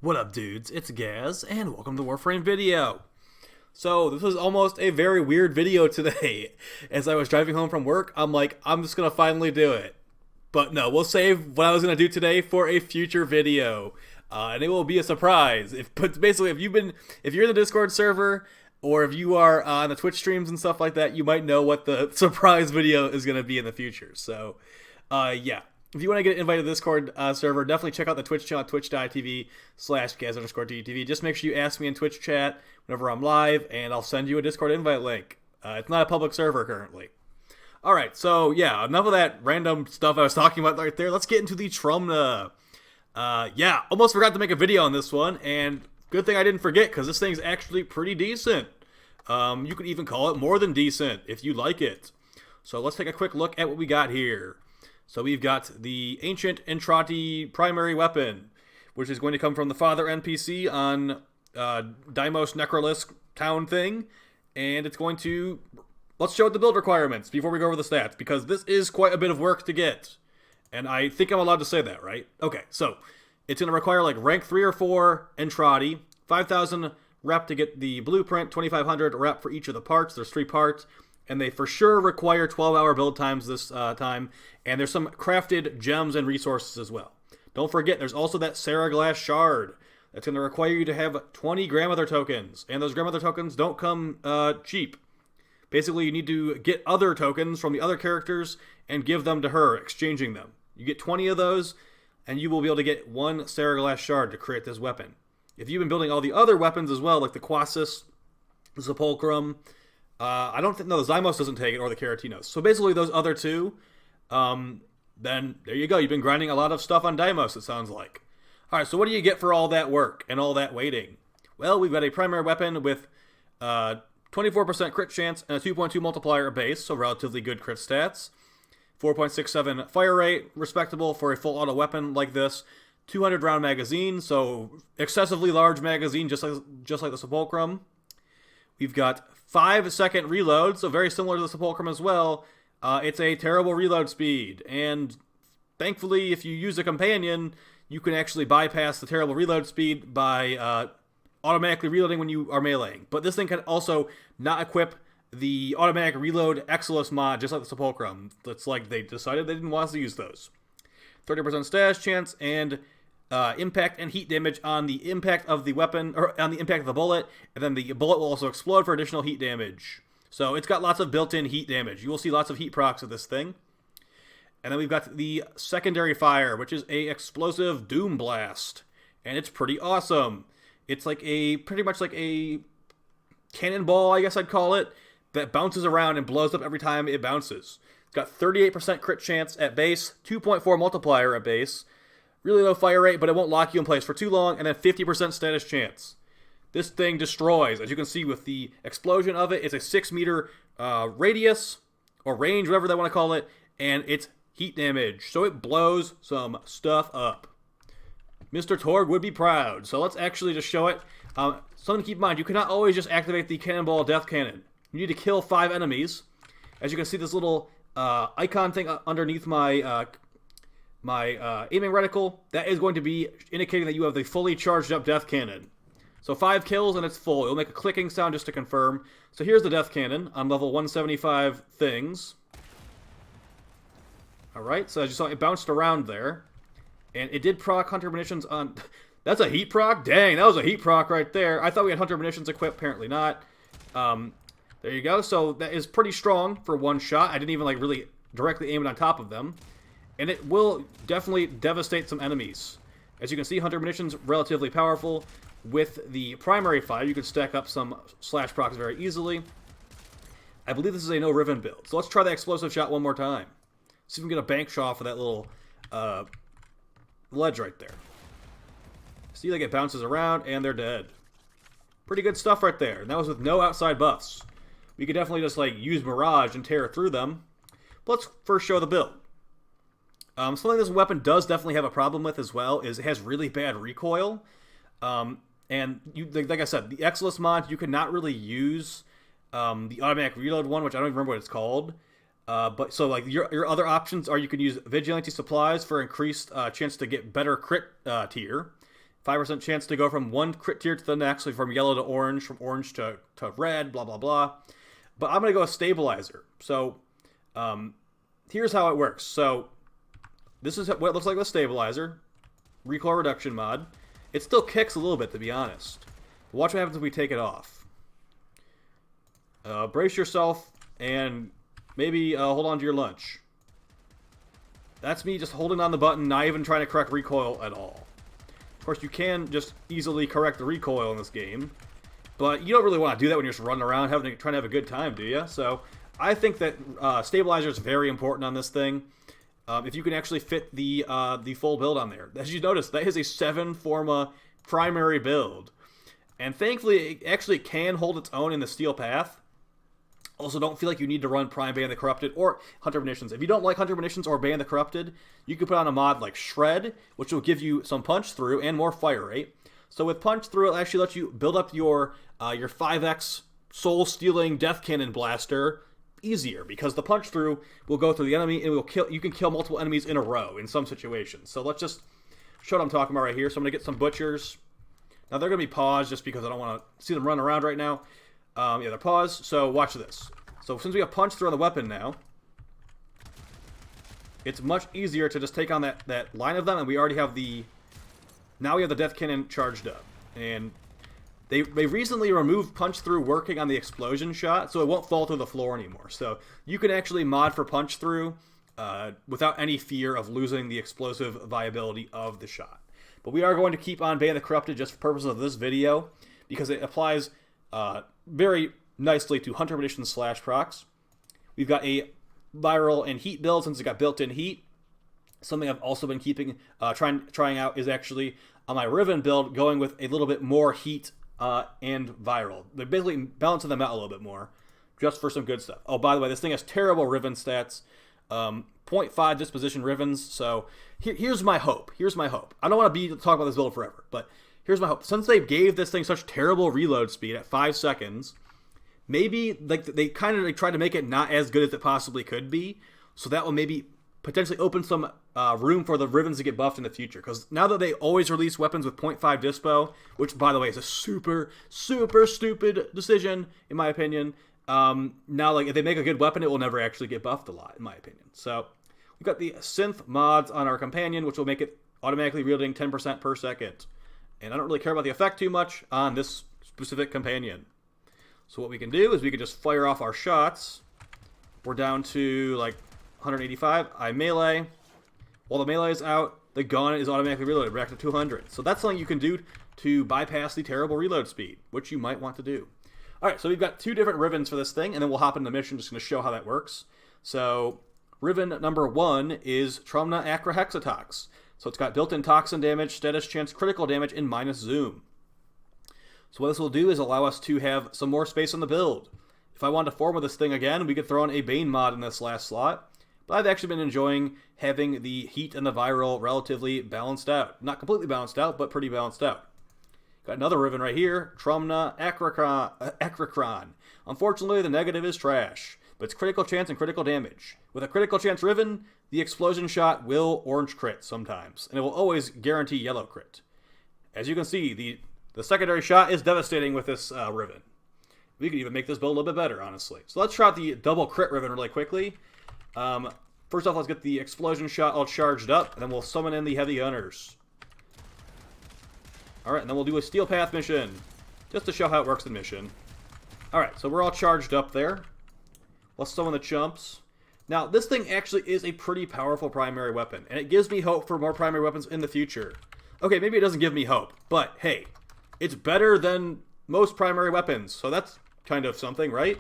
What up, dudes? It's Gaz, and welcome to the Warframe video. So, this was almost a very weird video today. As I was driving home from work, I'm like, I'm just gonna finally do it. But no, we'll save what I was gonna do today for a future video. And it will be a surprise. But basically, if you're in the Discord server, or if you are on the Twitch streams and stuff like that, you might know what the surprise video is gonna be in the future. So, yeah. If you want to get invited to the Discord server, definitely check out the Twitch channel, twitch.tv/Gaz_DTV. Just make sure you ask me in Twitch chat whenever I'm live, and I'll send you a Discord invite link. It's not a public server currently. Alright, so yeah, enough of that random stuff I was talking about right there. Let's get into the Trumna. Yeah, almost forgot to make a video on this one, and good thing I didn't forget, because this thing's actually pretty decent. You could even call it more than decent, if you like it. So let's take a quick look at what we got here. So we've got the Ancient Entrati primary weapon, which is going to come from the Father NPC on Deimos Necrolis town thing. And it's going to... Let's show it the build requirements before we go over the stats, because this is quite a bit of work to get. And I think I'm allowed to say that, right? Okay, so it's going to require like rank 3 or 4 Entrati, 5,000 rep to get the blueprint, 2,500 rep for each of the parts. There's 3 parts. And they for sure require 12-hour build times this time. And there's some crafted gems and resources as well. Don't forget, there's also that Sarah Glass Shard. That's going to require you to have 20 grandmother tokens. And those grandmother tokens don't come cheap. Basically, you need to get other tokens from the other characters and give them to her, exchanging them. You get 20 of those, and you will be able to get 1 Sarah Glass Shard to create this weapon. If you've been building all the other weapons as well, like the Quasis, the Sepulchrum... I don't think, no, the Deimos doesn't take it, or the Keratinos. So basically those other two, then there you go. You've been grinding a lot of stuff on Deimos, it sounds like. Alright, so what do you get for all that work and all that waiting? Well, we've got a primary weapon with 24% crit chance and a 2.2 multiplier base, so relatively good crit stats. 4.67 fire rate, respectable for a full auto weapon like this. 200 round magazine, so excessively large magazine, just like the Sepulchrum. We've got 5-second reload, so very similar to the Sepulchrum as well. It's a terrible reload speed, and thankfully, if you use a companion, you can actually bypass the terrible reload speed by automatically reloading when you are meleeing. But this thing can also not equip the automatic reload Exilus mod, just like the Sepulchrum. It's like they decided they didn't want us to use those. 30% stash chance, and impact and heat damage on the impact of the weapon, or on the impact of the bullet, and then the bullet will also explode for additional heat damage. So it's got lots of built-in heat damage. You will see lots of heat procs of this thing. And then we've got the secondary fire, which is a explosive doom blast, and it's pretty awesome. It's like pretty much like a cannonball, I guess I'd call it, that bounces around and blows up every time it bounces. It's got 38% crit chance at base, 2.4 multiplier at base. Really low fire rate, but it won't lock you in place for too long, and then 50% status chance. This thing destroys. As you can see with the explosion of it, it's a 6-meter radius, or range, whatever they want to call it, and it's heat damage. So it blows some stuff up. Mr. Torg would be proud. So let's actually just show it. Something to keep in mind, you cannot always just activate the Cannonball Death Cannon. You need to kill 5 enemies. As you can see, this little icon thing underneath my aiming reticle, that is going to be indicating that you have the fully charged up Death Cannon. So 5 kills and it's full. It'll make a clicking sound just to confirm. So here's the Death Cannon on level 175 things. Alright, so as you saw, it bounced around there. And it did proc Hunter Munitions on... That's a heat proc? Dang, that was a heat proc right there. I thought we had Hunter Munitions equipped, apparently not. There you go. So that is pretty strong for one shot. I didn't even like really directly aim it on top of them. And it will definitely devastate some enemies. As you can see, Hunter Munitions relatively powerful. With the primary fire, you can stack up some slash procs very easily. I believe this is a no Riven build. So let's try the explosive shot one more time. See if we can get a bank shot for that little ledge right there. See, like it bounces around, and they're dead. Pretty good stuff right there. And that was with no outside buffs. We could definitely just like use Mirage and tear through them. But let's first show the build. Something this weapon does definitely have a problem with as well is it has really bad recoil. And like I said, the Exilus mod, you could not really use the automatic reload one, which I don't even remember what it's called. But so like your other options are you can use Vigilante Supplies for increased chance to get better crit tier. 5% chance to go from one crit tier to the next, like from yellow to orange, from orange to red, blah, blah, blah. But I'm going to go with stabilizer. So here's how it works. So this is what it looks like with stabilizer. Recoil reduction mod. It still kicks a little bit, to be honest. But watch what happens if we take it off. Brace yourself and maybe hold on to your lunch. That's me just holding on the button, not even trying to correct recoil at all. Of course, you can just easily correct the recoil in this game, but you don't really want to do that when you're just running around trying to have a good time, do you? So I think that stabilizer is very important on this thing. If you can actually fit the full build on there. As you notice, that is a 7 Forma primary build. And thankfully, it actually can hold its own in the steel path. Also, don't feel like you need to run Prime Ban the Corrupted or Hunter Munitions. If you don't like Hunter Munitions or Ban the Corrupted, you can put on a mod like Shred, which will give you some punch through and more fire rate. So with punch through, it'll actually let you build up your 5x soul-stealing Death Cannon Blaster easier, because the punch through will go through the enemy and you can kill multiple enemies in a row in some situations. So let's just show what I'm talking about right here. So I'm going to get some butchers. Now they're going to be paused just because I don't want to see them run around right now. Yeah, they're paused, so watch this. So since we have punch through on the weapon now, it's much easier to just take on that line of them, and we already have now we have the Death Cannon charged up. And they recently removed punch through working on the explosion shot, so it won't fall through the floor anymore. So you can actually mod for punch through without any fear of losing the explosive viability of the shot. But we are going to keep on Ban the Corrupted just for purposes of this video, because it applies very nicely to Hunter Munitions / procs. We've got a viral and heat build since it got built-in heat. Something I've also been trying out is actually on my Riven build, going with a little bit more heat and viral. They're basically balancing them out a little bit more, just for some good stuff. Oh, by the way, this thing has terrible Riven stats. 0.5 disposition Rivens. So here's my hope. I don't want to talk about this build forever, but here's my hope. Since they gave this thing such terrible reload speed at 5 seconds, maybe they kind of tried to make it not as good as it possibly could be. So that will maybe potentially open some room for the Rivens to get buffed in the future. Because now that they always release weapons with 0.5 dispo, which, by the way, is a super, super stupid decision, in my opinion. Now, like, if they make a good weapon, it will never actually get buffed a lot, in my opinion. So we've got the synth mods on our companion, which will make it automatically reloading 10% per second. And I don't really care about the effect too much on this specific companion. So what we can do is we can just fire off our shots. We're down to like 185. I melee. While the melee is out, the gun is automatically reloaded back to 200. So that's something you can do to bypass the terrible reload speed, which you might want to do. Alright, so we've got 2 different Rivens for this thing, and then we'll hop into the mission, just going to show how that works. So Riven number 1 is Trumna Acrahexatox. So it's got built-in toxin damage, status chance, critical damage, and minus zoom. So what this will do is allow us to have some more space on the build. If I wanted to form with this thing again, we could throw in a Bane mod in this last slot. But I've actually been enjoying having the heat and the viral relatively balanced out. Not completely balanced out, but pretty balanced out. Got another Riven right here, Trumna Acracron. Unfortunately, the negative is trash, but it's critical chance and critical damage. With a critical chance Riven, the explosion shot will orange crit sometimes, and it will always guarantee yellow crit. As you can see, the secondary shot is devastating with this Riven. We could even make this build a little bit better, honestly. So let's try out the double crit Riven really quickly. First off, let's get the explosion shot all charged up, and then we'll summon in the heavy gunners. Alright, and then we'll do a steel path mission, just to show how it works in mission. Alright, so we're all charged up there. Let's summon the chumps. Now, this thing actually is a pretty powerful primary weapon, and it gives me hope for more primary weapons in the future. Okay, maybe it doesn't give me hope, but hey, it's better than most primary weapons, so that's kind of something, right?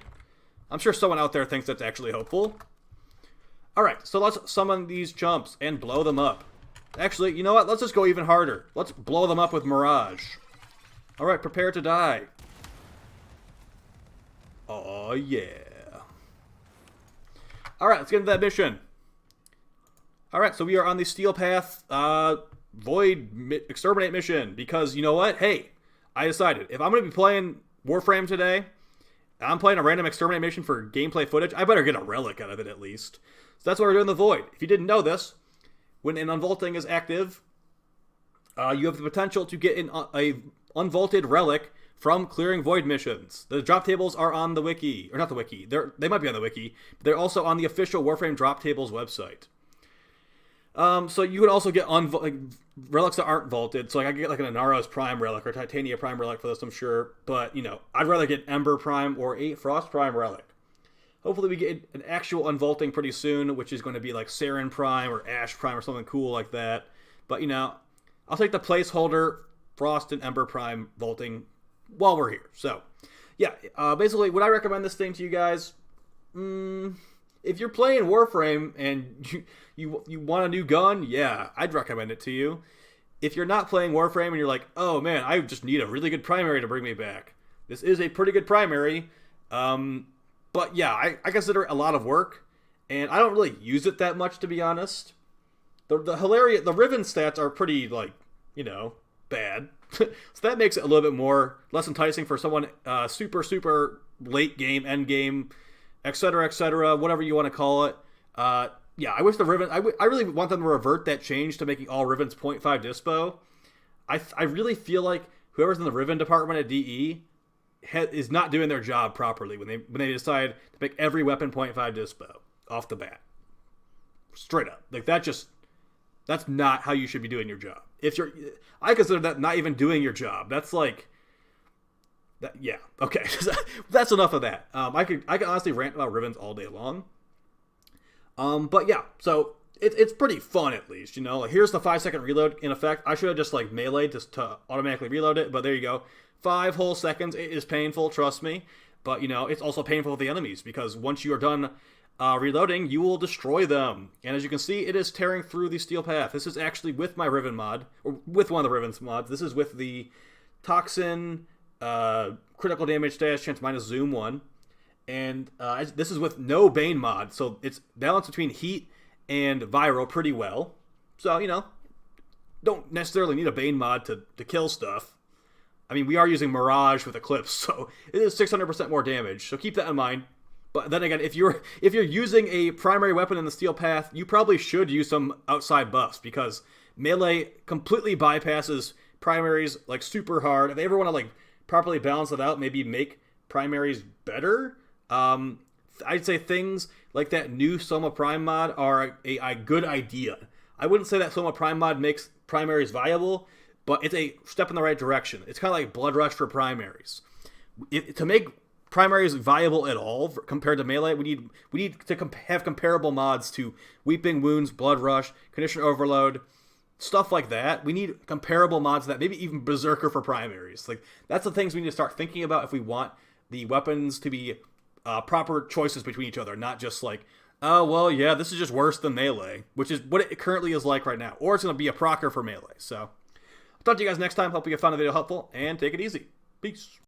I'm sure someone out there thinks that's actually hopeful. Alright, so let's summon these chumps and blow them up. Actually, you know what? Let's just go even harder. Let's blow them up with Mirage. Alright, prepare to die. Oh, yeah. Alright, let's get into that mission. Alright, so we are on the Steel Path Void Exterminate mission. Because, you know what? Hey, I decided, if I'm going to be playing Warframe today, I'm playing a random Exterminate mission for gameplay footage, I better get a relic out of it at least. So that's why we're doing the Void. If you didn't know this, when an unvaulting is active, You have the potential to get a unvaulted relic from clearing void missions. The drop tables are on the wiki, or not the wiki. They might be on the wiki. But they're also on the official Warframe drop tables website. So you would also get relics that aren't vaulted. So like I could get like an Inaros Prime relic or Titania Prime relic for this, I'm sure. But I'd rather get Ember Prime or a Frost Prime relic. Hopefully we get an actual unvaulting pretty soon, which is going to be like Saren Prime or Ash Prime or something cool like that. But I'll take the placeholder Frost and Ember Prime vaulting while we're here. So yeah, basically would I recommend this thing to you guys? If you're playing Warframe and you want a new gun, yeah, I'd recommend it to you. If you're not playing Warframe and you're like, oh man, I just need a really good primary to bring me back, this is a pretty good primary. But yeah, I consider it a lot of work, and I don't really use it that much, to be honest. The Riven stats are pretty, bad. So that makes it a little bit less enticing for someone super late game, end game, etc., whatever you want to call it. Yeah, I wish the Riven... I really want them to revert that change to making all Rivens 0.5 dispo. I really feel like whoever's in the Riven department at DE is not doing their job properly when they decide to make every weapon 0.5 dispo off the bat. Straight up. Like, that's not how you should be doing your job. I consider that not even doing your job. That's like... yeah, okay. That's enough of that. I can honestly rant about Rivens all day long. But yeah, so it's pretty fun at least, Like, here's the 5-second reload in effect. I should have just like meleeed just to automatically reload it, but there you go. 5 whole seconds. It is painful, trust me. But it's also painful with the enemies because once you are done reloading, you will destroy them. And as you can see, it is tearing through the steel path. This is actually with my Riven mod, or with one of the Riven's mods. This is with the Toxin critical damage status chance minus zoom 1. And this is with no Bane mod, so it's balanced between heat and viral pretty well. So, don't necessarily need a Bane mod to kill stuff. I mean, we are using Mirage with Eclipse, so it is 600% more damage, so keep that in mind. But then again, if you're using a primary weapon in the steel path, you probably should use some outside buffs, because melee completely bypasses primaries like super hard. If they ever want to like properly balance it out, maybe make primaries better, I'd say things like that new Soma Prime mod are a good idea. I wouldn't say that Soma Prime mod makes primaries viable, but it's a step in the right direction. It's kind of like Blood Rush for primaries. To make primaries viable at all compared to melee, we need to have comparable mods to Weeping Wounds, Blood Rush, Condition Overload, stuff like that. We need comparable mods to that, maybe even Berserker for primaries. Like, that's the things we need to start thinking about if we want the weapons to be proper choices between each other, not just like, oh, well, yeah, this is just worse than melee, which is what it currently is like right now. Or it's going to be a procer for melee. So, I'll talk to you guys next time. Hope you found the video helpful, and take it easy. Peace.